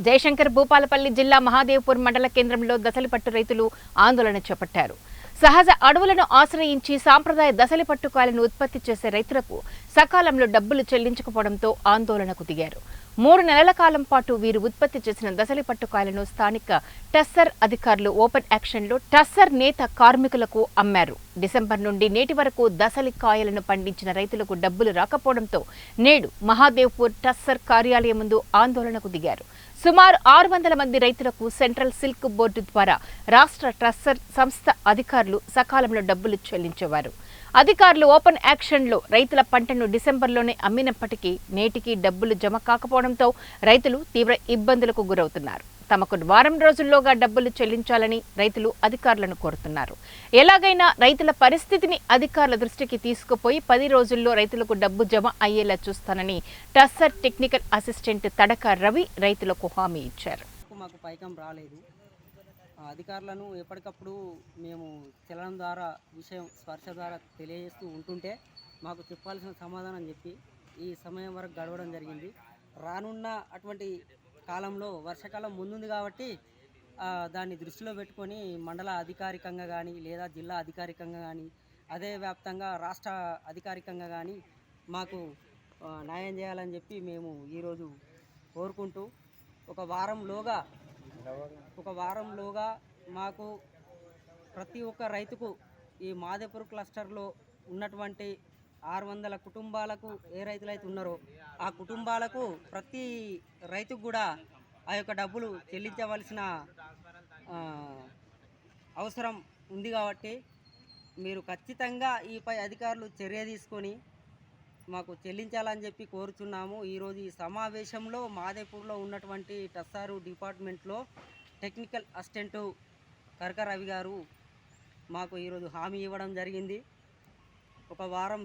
జయశంకర్ భూపాలపల్లి జిల్లా మహాదేవ్పూర్ మండల కేంద్రంలో దసలిపట్టు రైతులు ఆందోళన చేపట్టారు. సహజ అడవులను ఆశ్రయించి సాంప్రదాయ దసలిపట్టు కాయలను ఉత్పత్తి చేసే రైతులకు సకాలంలో డబ్బులు చెల్లించకపోవడంతో ఆందోళనకు దిగారు. 3 నెలల కాలం పాటు వీరు ఉత్పత్తి చేసిన దసలిపట్టు కాయలను స్థానిక టస్సర్ అధికారులు ఓపెన్ యాక్షన్లో టస్సర్ నేత కార్మికులకు అమ్మారు. డిసెంబర్ నుండి నేటి వరకు దసలి కాయలను పండించిన రైతులకు డబ్బులు రాకపోవడంతో నేడు మహాదేవ్పూర్ టస్సర్ కార్యాలయం ముందు ఆందోళనకు దిగారు. సుమారు 600 మంది రైతులకు సెంట్రల్ సిల్క్ బోర్డు ద్వారా రాష్ట్ర టస్సర్ సంస్థ అధికారులు సకాలంలో డబ్బులు చెల్లించేవారు. అధికారులు ఓపెన్ యాక్షన్లో రైతుల పంటను డిసెంబర్లోనే అమ్మినప్పటికీ నేటికి డబ్బులు జమ కాకపోవడంతో రైతులు తీవ్ర ఇబ్బందులకు గురవుతున్నారు. తమకు వారం రోజుల్లోగా డబ్బులు చెల్లించాలని రైతులు అధికారులను కోరుతున్నారు. ఎలాగైనా రైతుల పరిస్థితిని అధికారుల దృష్టికి తీసుకుపోయి 10 రోజుల్లో రైతులకు డబ్బు జమ అయ్యేలా చూస్తానని టస్సర్ టెక్నికల్ అసిస్టెంట్ తడక రవి రైతులకు హామీ ఇచ్చారు. మాకు పైకం రాలేదు. అధికారులను ఎప్పటికప్పుడు మేము చలనం ద్వారా విషయం స్పర్శ ద్వారా తెలియజేస్తూ ఉంటుంటే మాకు చెప్పాల్సిన సమాధానం చెప్పి ఈ సమయం వరకు గడవడం జరిగింది. రానున్న అటువంటి కాలంలో వర్షాకాలం ముందుంది కాబట్టి దాన్ని దృష్టిలో పెట్టుకొని మండల అధికారికంగా కానీ లేదా జిల్లా అధికారికంగా కానీ అదే వ్యాప్తంగా రాష్ట్ర అధికారికంగా కానీ మాకు న్యాయం చేయాలని చెప్పి మేము ఈరోజు కోరుకుంటూ ఒక వారంలోగా మాకు ప్రతి ఒక్క రైతుకు ఈ మాదేపూర్ క్లస్టర్లో ఉన్నటువంటి 600 కుటుంబాలకు ఏ రైతులైతే ఉన్నారో ఆ కుటుంబాలకు ప్రతి రైతుకు కూడా ఆ యొక్క డబ్బులు చెల్లించవలసిన అవసరం ఉంది. కాబట్టి మీరు ఖచ్చితంగా ఈపై అధికారులు చర్య తీసుకొని మాకు చెల్లించాలని చెప్పి కోరుచున్నాము. ఈరోజు ఈ సమావేశంలో మాదేపూర్లో ఉన్నటువంటి టస్సారు డిపార్ట్మెంట్లో టెక్నికల్ అసిస్టెంట్ తడక రవి గారు మాకు ఈరోజు హామీ ఇవ్వడం జరిగింది. ఒక వారం